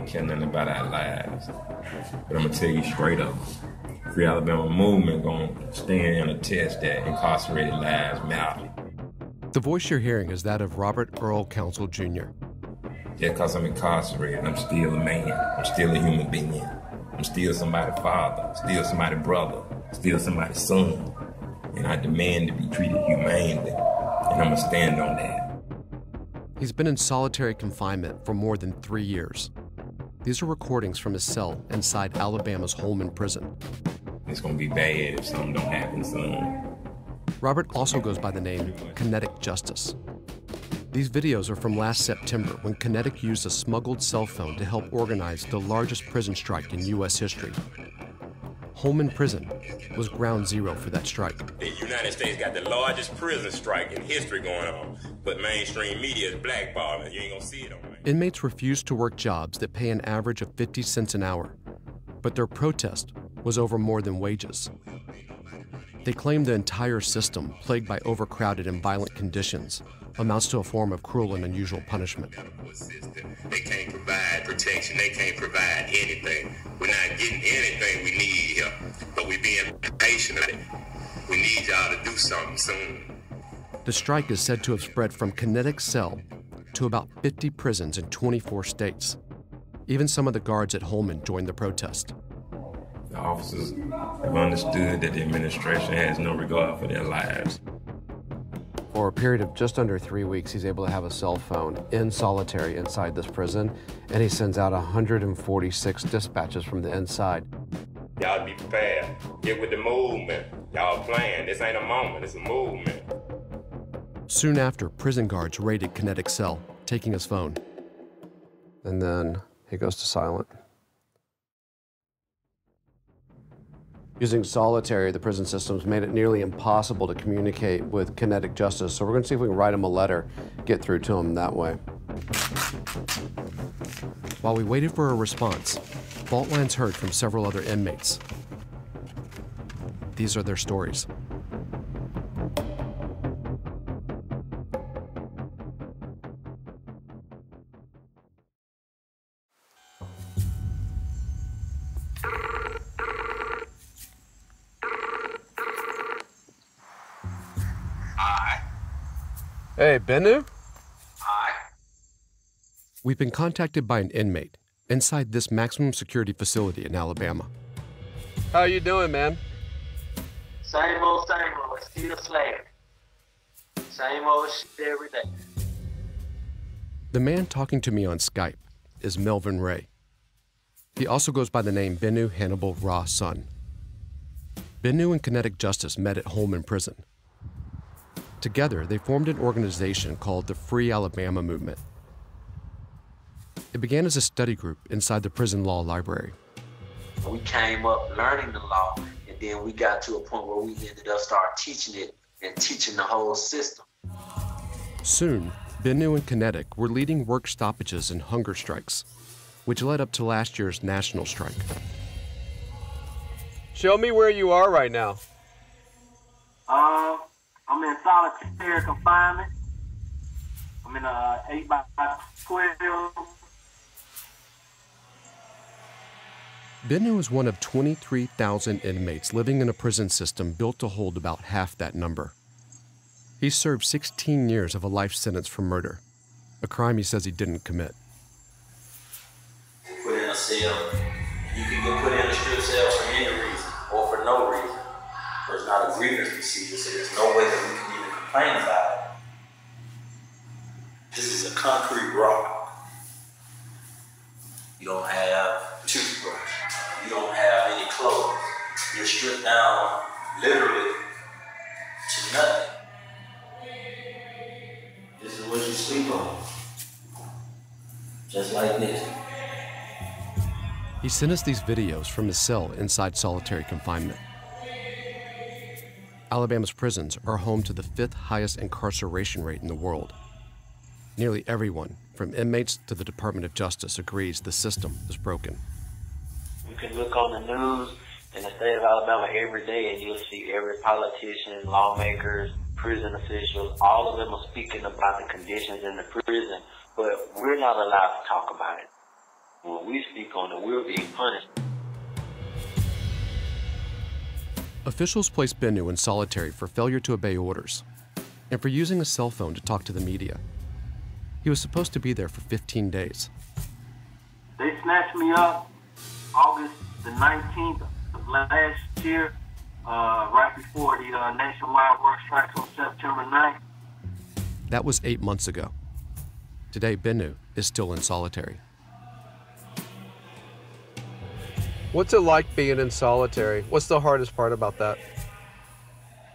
don't care nothing about our lives. But I'm gonna tell you straight up, Free Alabama movement gonna stand and attest that incarcerated lives matter. The voice you're hearing is that of Robert Earl Council Jr. Just because I'm incarcerated, I'm still a man. I'm still a human being. I'm still somebody's father, still somebody's brother, still somebody's son. And I demand to be treated humanely, and I'm gonna stand on that. He's been in solitary confinement for more than 3 years. These are recordings from his cell inside Alabama's Holman Prison. It's gonna be bad if something don't happen soon. Robert also goes by the name Kinetic Justice. These videos are from last September when Kinetic used a smuggled cell phone to help organize the largest prison strike in U.S. history. Holman Prison was ground zero for that strike. The United States got the largest prison strike in history going on, but mainstream media is blackballing. You ain't gonna see it on me. Inmates refused to work jobs that pay an average of 50 cents an hour, but their protest was over more than wages. They claimed the entire system, plagued by overcrowded and violent conditions, amounts to a form of cruel and unusual punishment. They can't provide protection, they can't provide anything. We're not getting anything we need here, but we're being patient. We need y'all to do something soon. The strike is said to have spread from Kinetic's cell to about 50 prisons in 24 states. Even some of the guards at Holman joined the protest. The officers have understood that the administration has no regard for their lives. For a period of just under 3 weeks, he's able to have a cell phone in solitary inside this prison, and he sends out 146 dispatches from the inside. Y'all be prepared. Get with the movement. Y'all playing. This ain't a moment, it's a movement. Soon after, prison guards raided Kinetic's cell, taking his phone. And then he goes to silent. Using solitary, the prison systems made it nearly impossible to communicate with Kinetic Justice, so we're going to see if we can write him a letter, get through to him that way. While we waited for a response, fault lines heard from several other inmates. These are their stories. Hey, Bennu? Hi. We've been contacted by an inmate inside this maximum security facility in Alabama. How you doing, man? Same old, still slave. Same old shit every day. The man talking to me on Skype is Melvin Ray. He also goes by the name Bennu Hannibal Ra Sun. Bennu and Kinetic Justice met at Holman Prison. Together, they formed an organization called the Free Alabama Movement. It began as a study group inside the prison law library. We came up learning the law, and then we got to a point where we ended up start teaching it and teaching the whole system. Soon, Bennu and Kinetic were leading work stoppages and hunger strikes, which led up to last year's national strike. Show me where you are right now. I'm in solitary confinement. I'm in a 8x12. Bennu is one of 23,000 inmates living in a prison system built to hold about half that number. He served 16 years of a life sentence for murder, a crime he says he didn't commit. Put in a cell. You can get put in a strip cell for any reason or for no reason. There's not a grievance procedure, so there's no way that we can even complain about it. This is a concrete rock. You don't have a toothbrush. You don't have any clothes. You're stripped down literally to nothing. This is what you sleep on. Just like this. He sent us these videos from his cell inside solitary confinement. Alabama's prisons are home to the 5th highest incarceration rate in the world. Nearly everyone, from inmates to the Department of Justice, agrees the system is broken. You can look on the news in the state of Alabama every day and you'll see every politician, lawmakers, prison officials, all of them are speaking about the conditions in the prison, but we're not allowed to talk about it. When we speak on it, we're being punished. Officials placed Bennu in solitary for failure to obey orders and for using a cell phone to talk to the media. He was supposed to be there for 15 days. They snatched me up August the 19th of last year, right before the nationwide work strikes on September 9th. That was 8 months ago. Today, Bennu is still in solitary. What's it like being in solitary? What's the hardest part about that?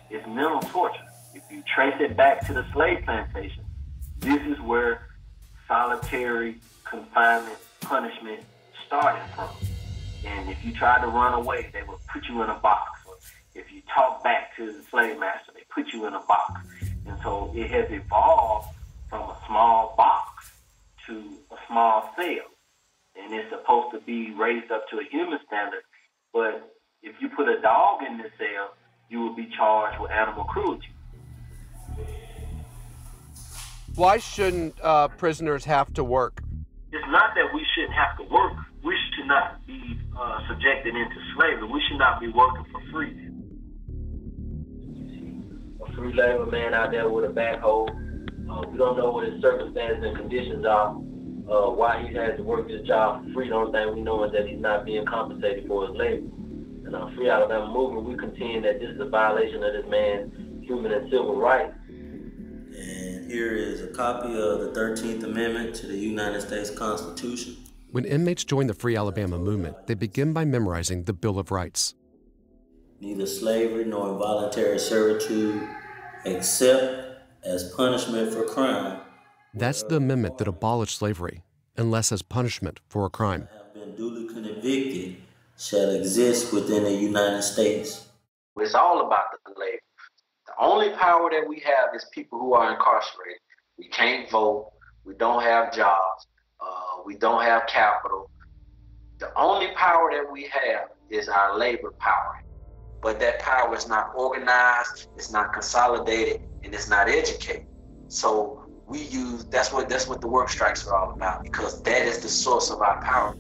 It's mental torture. If you trace it back to the slave plantation, this is where solitary confinement punishment started from. And if you tried to run away, they would put you in a box. Or if you talk back to the slave master, they put you in a box. And so it has evolved from a small box to a small cell. And it's supposed to be raised up to a human standard. But if you put a dog in this cell, you will be charged with animal cruelty. Why shouldn't prisoners have to work? It's not that we shouldn't have to work. We should not be subjected into slavery. We should not be working for free. A free labor man out there with a backhoe. We don't know what his circumstances and conditions are. Why he has to work this job for free. The only thing we know is that he's not being compensated for his labor. And our Free Alabama movement, we contend that this is a violation of this man's human and civil rights. And here is a copy of the 13th Amendment to the United States Constitution. When inmates join the Free Alabama movement, they begin by memorizing the Bill of Rights. Neither slavery nor involuntary servitude, except as punishment for crime. That's the amendment that abolished slavery, unless as punishment for a crime. Have been duly convicted shall exist within the United States. It's all about the labor. The only power that we have is people who are incarcerated. We can't vote. We don't have jobs. We don't have capital. The only power that we have is our labor power. But that power is not organized, it's not consolidated, and it's not educated. So we use, that's what the work strikes are all about, because that is the source of our power.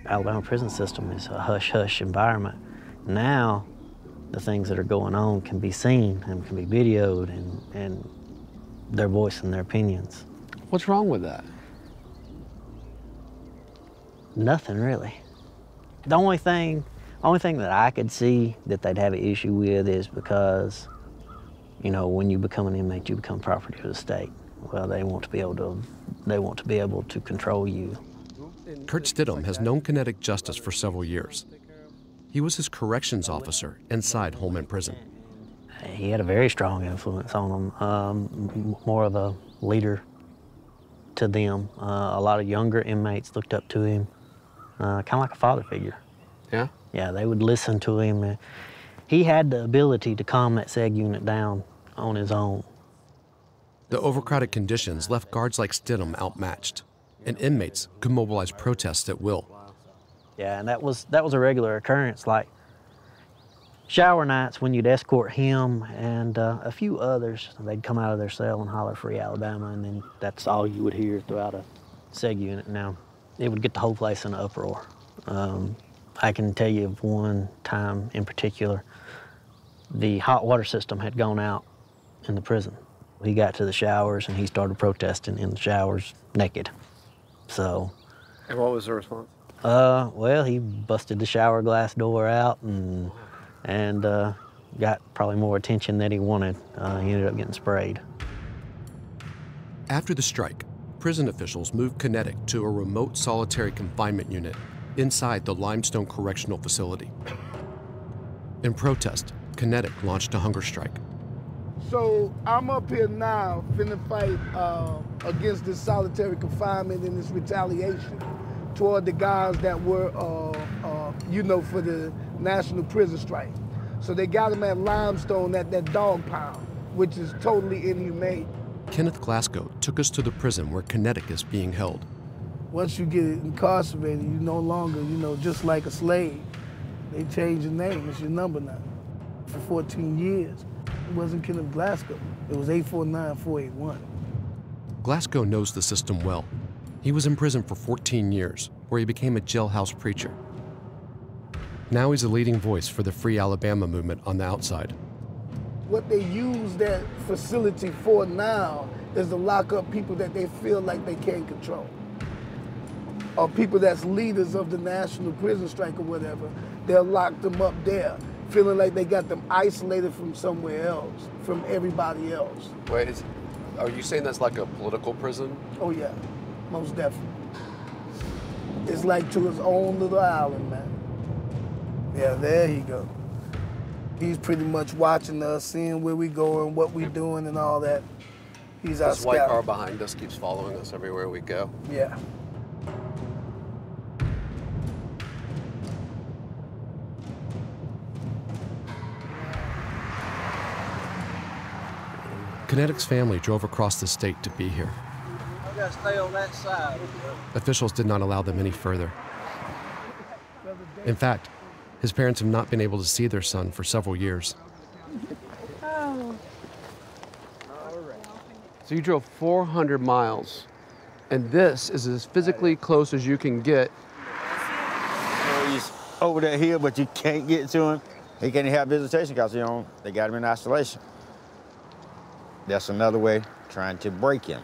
Alabama prison system is a hush-hush environment. Now, the things that are going on can be seen and can be videoed, and they're voicing their opinions. What's wrong with that? Nothing really. The only thing that I could see that they'd have an issue with is because, you know, when you become an inmate, you become property of the state. Well, they want to be able to control you. Kurt Stidham has known kinetic justice for several years. He was his corrections officer inside Holman Prison. He had a very strong influence on them, more of a leader to them. A lot of younger inmates looked up to him, kind of like a father figure. Yeah? Yeah, they would listen to him. He had the ability to calm that seg unit down on his own. The overcrowded conditions left guards like Stidham outmatched, and inmates could mobilize protests at will. Yeah, and that was a regular occurrence, like shower nights when you'd escort him and a few others. They'd come out of their cell and holler Free Alabama, and then that's all you would hear throughout a seg unit. Now, it would get the whole place in an uproar. I can tell you of one time in particular, the hot water system had gone out in the prison. He got to the showers and he started protesting in the showers naked. So. And what was the response? Well, he busted the shower glass door out and got probably more attention than he wanted. He ended up getting sprayed. After the strike, prison officials moved Kinetic to a remote solitary confinement unit inside the Limestone Correctional Facility. In protest, Kinetic launched a hunger strike. So I'm up here now finna fight against this solitary confinement and this retaliation toward the guys that were, for the national prison strike. So they got them at Limestone at that dog pound, which is totally inhumane. Kenneth Glasgow took us to the prison where Kinetic is being held. Once you get incarcerated, you're no longer, just like a slave. They change your name, it's your number now. For 14 years, it wasn't Kenneth Glasgow, it was 849-481. Glasgow knows the system well. He was in prison for 14 years, where he became a jailhouse preacher. Now he's a leading voice for the Free Alabama movement on the outside. What they use that facility for now is to lock up people that they feel like they can't control. Or people that's leaders of the national prison strike or whatever. They'll lock them up there, feeling like they got them isolated from somewhere else, from everybody else. Wait, are you saying that's like a political prison? Oh yeah, most definitely. It's like to his own little island, man. Yeah, there he go. He's pretty much watching us, seeing where we going, what we doing and all that. He's our This white scout. car behind us keeps following us everywhere we go. Yeah. Kinetic's family drove across the state to be here. I gotta stay on that side. Officials did not allow them any further. In fact, his parents have not been able to see their son for several years. So you drove 400 miles, and this is as physically close as you can get. He's over that hill, but you can't get to him. He can't have visitation because they got him in isolation. That's another way trying to break him.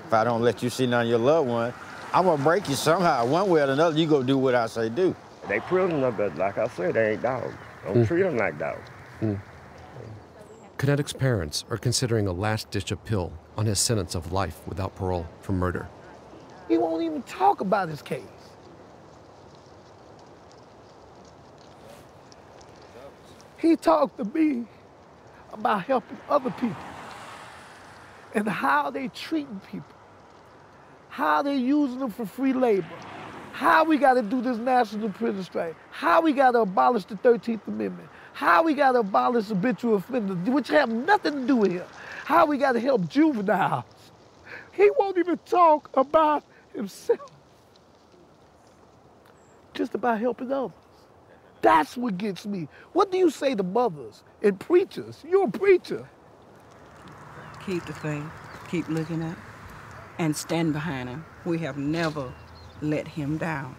If I don't let you see none of your loved one, I'm gonna break you somehow. One way or another, you go do what I say do. They prisoners, but like I said, they ain't dogs. Don't treat them like dogs. Kinetic's parents are considering a last-ditch appeal on his sentence of life without parole for murder. He won't even talk about his case. He talked to me about helping other people and how they treating people, how they using them for free labor, how we got to do this national prison strike, how we got to abolish the 13th Amendment, how we got to abolish habitual offenders, which have nothing to do with him, how we got to help juveniles. He won't even talk about himself, just about helping others. That's what gets me. What do you say to mothers and preachers? You're a preacher. Keep the faith, keep looking up, and stand behind him. We have never let him down.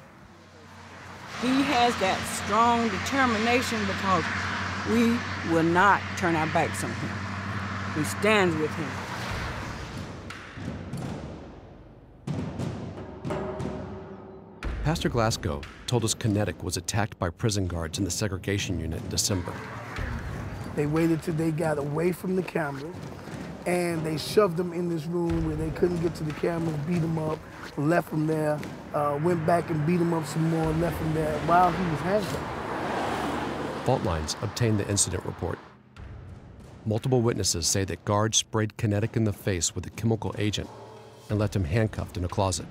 He has that strong determination because we will not turn our backs on him. We stand with him. Pastor Glasgow told us Kinetic was attacked by prison guards in the segregation unit in December. They waited till they got away from the cameras, and they shoved them in this room where they couldn't get to the cameras, beat them up, left them there, went back and beat them up some more, left them there while he was handcuffed. Fault Lines obtained the incident report. Multiple witnesses say that guards sprayed Kinetic in the face with a chemical agent and left him handcuffed in a closet.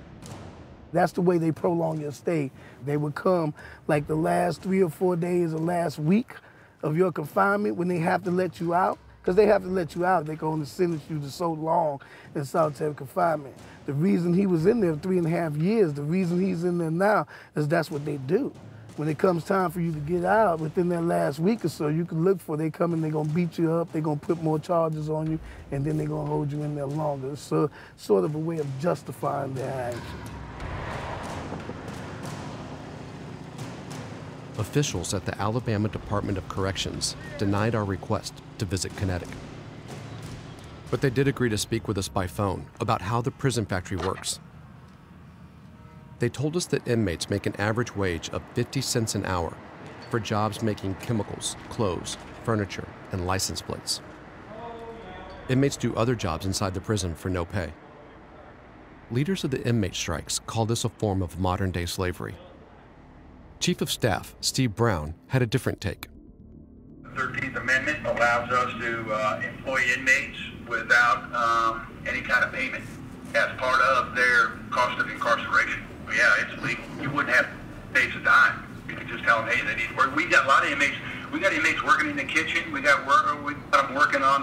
That's the way they prolong your stay. They would come like the last 3 or 4 days or last week of your confinement when they have to let you out, because they have to let you out. They can only sentence you to so long in solitary confinement. The reason he was in there 3.5 years, the reason he's in there now is that's what they do. When it comes time for you to get out, within that last week or so, you can look for, they come and they're gonna beat you up, they're gonna put more charges on you, and then they're gonna hold you in there longer. So sort of a way of justifying their action. Officials at the Alabama Department of Corrections denied our request to visit Kinetic. But they did agree to speak with us by phone about how the prison factory works. They told us that inmates make an average wage of 50 cents an hour for jobs making chemicals, clothes, furniture, and license plates. Inmates do other jobs inside the prison for no pay. Leaders of the inmate strikes call this a form of modern-day slavery. Chief of Staff Steve Brown had a different take. The 13th Amendment allows us to employ inmates without any kind of payment as part of their cost of incarceration. But yeah, it's legal. You wouldn't have to pay a dime. You could just tell them, hey, they need work. We got a lot of inmates. We got inmates working in the kitchen. We got them working on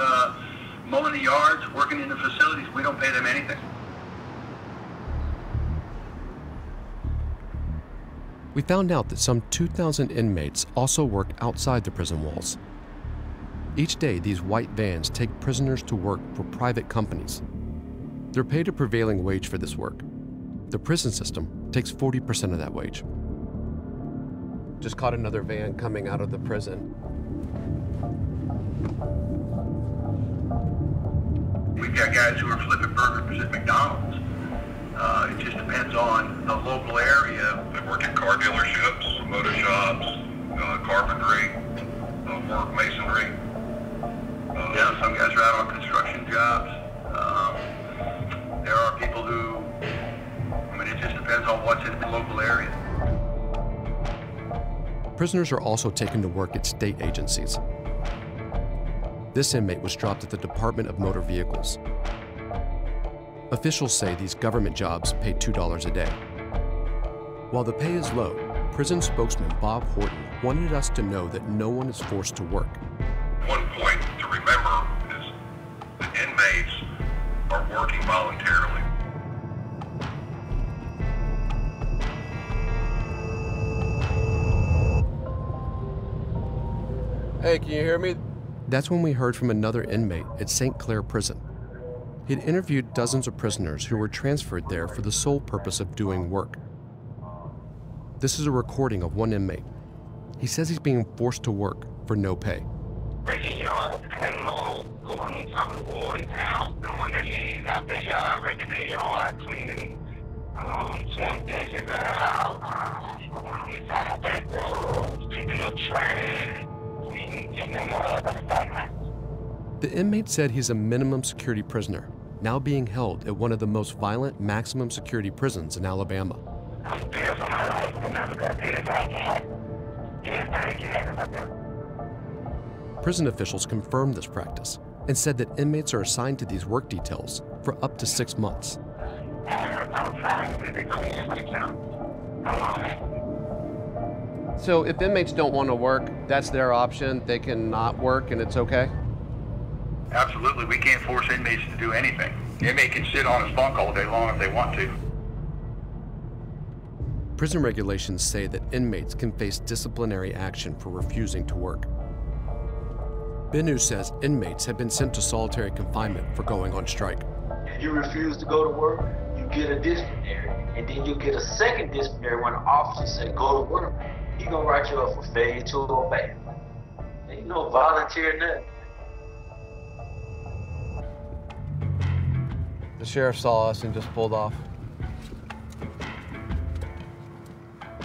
mowing the yards, working in the facilities. We don't pay them anything. We found out that some 2,000 inmates also work outside the prison walls. Each day, these white vans take prisoners to work for private companies. They're paid a prevailing wage for this work. The prison system takes 40% of that wage. Just caught another van coming out of the prison. We've got guys who are flipping burgers at McDonald's. It just depends on the local area. They work at car dealerships, motor shops, carpentry, work masonry. Yeah, some guys are out on construction jobs. There are people who, it just depends on what's in the local area. Prisoners are also taken to work at state agencies. This inmate was dropped at the Department of Motor Vehicles. Officials say these government jobs pay $2 a day. While the pay is low, prison spokesman Bob Horton wanted us to know that no one is forced to work. One point to remember is the inmates are working voluntarily. Hey, can you hear me? That's when we heard from another inmate at St. Clair Prison. He'd interviewed dozens of prisoners who were transferred there for the sole purpose of doing work. This is a recording of one inmate. He says he's being forced to work for no pay. The inmate said he's a minimum security prisoner, now being held at one of the most violent maximum security prisons in Alabama. Prison officials confirmed this practice and said that inmates are assigned to these work details for up to 6 months. So if inmates don't want to work, that's their option. They can not work and it's okay? Absolutely, we can't force inmates to do anything. The inmate can sit on his bunk all day long if they want to. Prison regulations say that inmates can face disciplinary action for refusing to work. Benu says inmates have been sent to solitary confinement for going on strike. If you refuse to go to work, you get a disciplinary, and then you get a second disciplinary when the officer says go to work. He gonna write you up for failure to obey. Ain't no volunteer nothing. The sheriff saw us and just pulled off.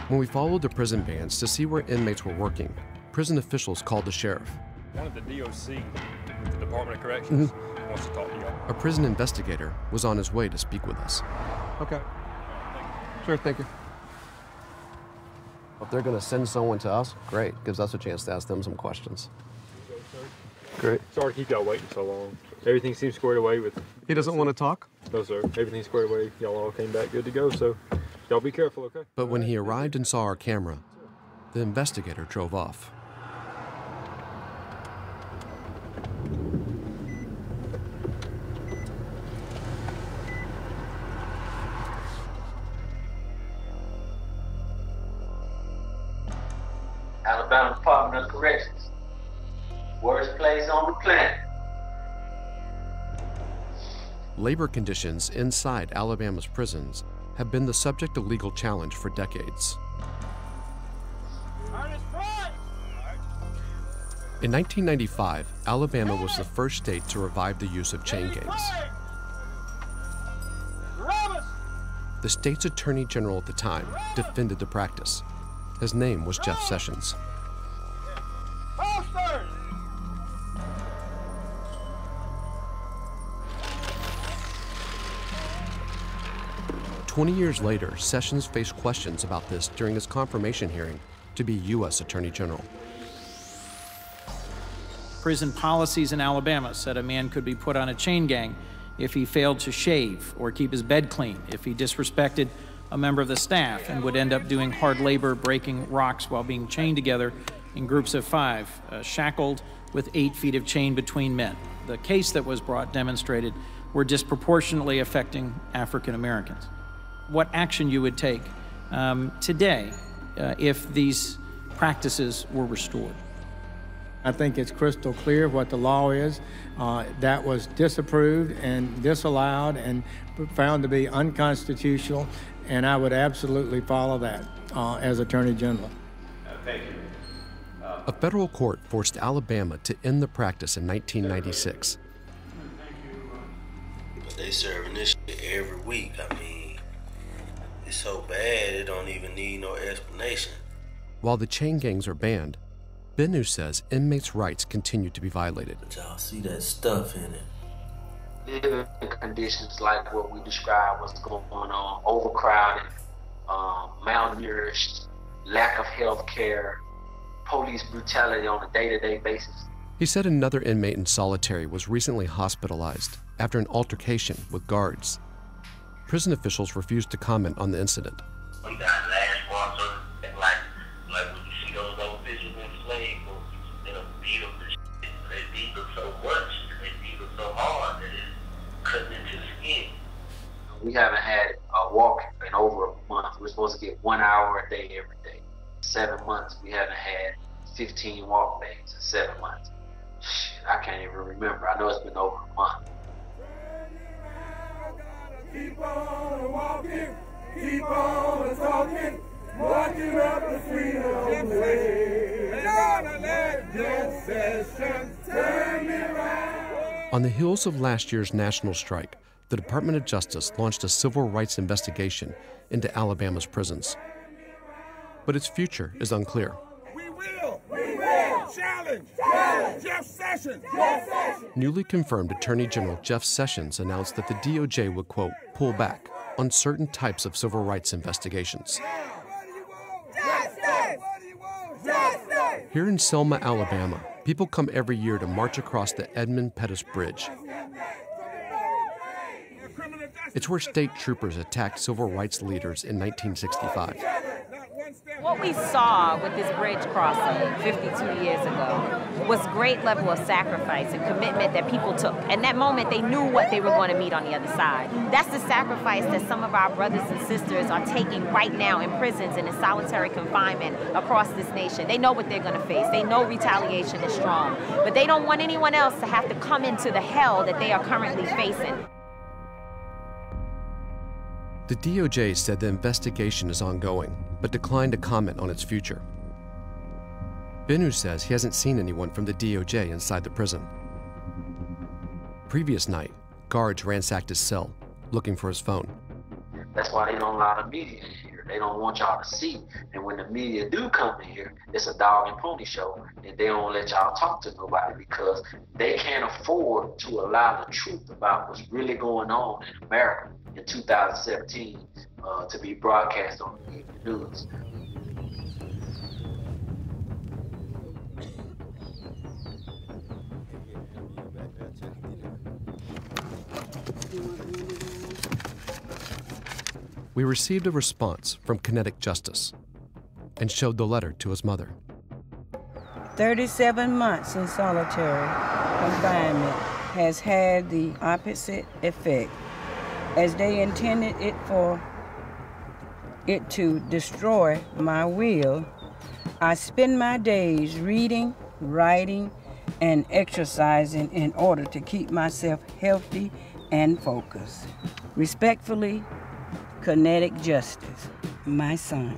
When we followed the prison vans to see where inmates were working, prison officials called the sheriff. One of the DOC, the Department of Corrections, wants to talk to y'all. A prison investigator was on his way to speak with us. Okay. Sure, thank you. If they're going to send someone to us, great. Gives us a chance to ask them some questions. Great. Sorry to keep y'all waiting so long. Everything seems squared away with... He doesn't want to talk? No, sir. Everything's squared away. Y'all all came back good to go, so y'all be careful, okay? But when he arrived and saw our camera, the investigator drove off. Alabama Department of Corrections. Worst place on the planet. Labor conditions inside Alabama's prisons have been the subject of legal challenge for decades. In 1995, Alabama was the first state to revive the use of chain gangs. The state's attorney general at the time defended the practice. His name was Jeff Sessions. 20 years later, Sessions faced questions about this during his confirmation hearing to be U.S. Attorney General. Prison policies in Alabama said a man could be put on a chain gang if he failed to shave or keep his bed clean, if he disrespected a member of the staff, and would end up doing hard labor, breaking rocks while being chained together in groups of 5, shackled with 8 feet of chain between men. The case that was brought demonstrated were disproportionately affecting African Americans. What action you would take today if these practices were restored? I think it's crystal clear what the law is. That was disapproved and disallowed and found to be unconstitutional, and I would absolutely follow that as Attorney General. Thank you. A federal court forced Alabama to end the practice in 1996. But they serving this shit every week. I mean, it's so bad it don't even need no explanation. While the chain gangs are banned, Bennu says inmates' rights continue to be violated. But y'all see that stuff in it. Living conditions like what we described, what's going on, overcrowded, malnourished, lack of health care, police brutality on a day-to-day basis. He said another inmate in solitary was recently hospitalized after an altercation with guards. Prison officials refused to comment on the incident. We got last sponsor, like when you see those old pictures in slave movies, they'll beat them to shit. They beat them so much, they beat them so hard that it's cutting into the skin. We haven't had a walk in over a month. We're supposed to get 1 hour a day every day. 7 months, we haven't had 15 walk days in 7 months. Shit, I can't even remember. I know it's been over a month. Keep on walking, keep on talking, walking up the freedom way. Gonna let your session turn me around. On the heels of last year's national strike, the Department of Justice launched a civil rights investigation into Alabama's prisons. But its future is unclear. We will challenge Jeff Sessions. Newly confirmed Attorney General Jeff Sessions announced that the DOJ would, quote, pull back on certain types of civil rights investigations. Here in Selma, Alabama, people come every year to march across the Edmund Pettus Bridge. It's where state troopers attacked civil rights leaders in 1965. What we saw with this bridge crossing 52 years ago was great level of sacrifice and commitment that people took. And that moment, they knew what they were going to meet on the other side. That's the sacrifice that some of our brothers and sisters are taking right now in prisons and in solitary confinement across this nation. They know what they're going to face. They know retaliation is strong. But they don't want anyone else to have to come into the hell that they are currently facing. The DOJ said the investigation is ongoing, but declined to comment on its future. Bennu says he hasn't seen anyone from the DOJ inside the prison. Previous night, guards ransacked his cell, looking for his phone. That's why they don't allow the media in here. They don't want y'all to see. And when the media do come in here, it's a dog and pony show, and they don't let y'all talk to nobody because they can't afford to allow the truth about what's really going on in America in 2017 to be broadcast on the news. We received a response from Kinetic Justice and showed the letter to his mother. 37 months in solitary confinement has had the opposite effect. As they intended it for it to destroy my will, I spend my days reading, writing, and exercising in order to keep myself healthy and focused. Respectfully, Kinetic Justice, my son.